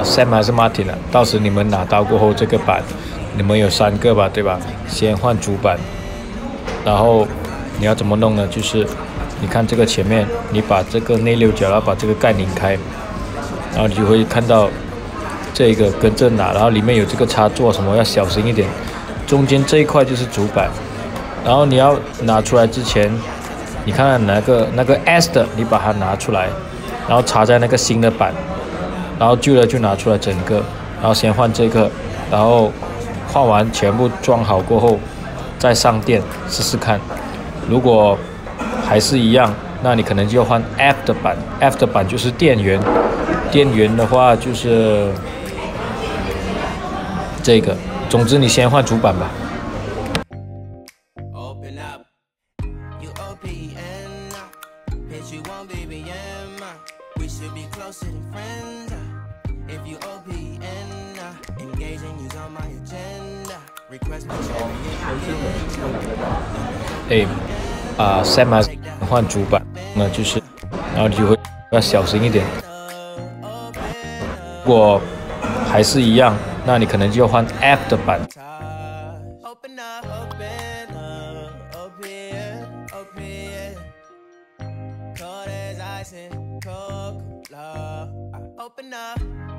Sam 还是 Martin 啊？到时你们拿到过后，这个板你们有3个吧，对吧？先换主板，然后你要怎么弄呢？就是你看这个前面，你把这个内六角，然后把这个盖拧开，然后你就会看到这个跟着拿，然后里面有这个插座，什么要小心一点。中间这一块就是主板，然后你要拿出来之前，你看那个 S 的，你把它拿出来，然后插在那个新的板，然后旧的就拿出来整个，然后先换这个，然后换完全部装好过后，再上电试试看。如果还是一样，那你可能就要换 F 的板 ，F 的板就是电源，电源的话就是这个。总之你先换主板吧。Sam 还是换主板，那就是，然后你就会要小心一点。如果还是一样，那你可能就要换 F 的板。Open up.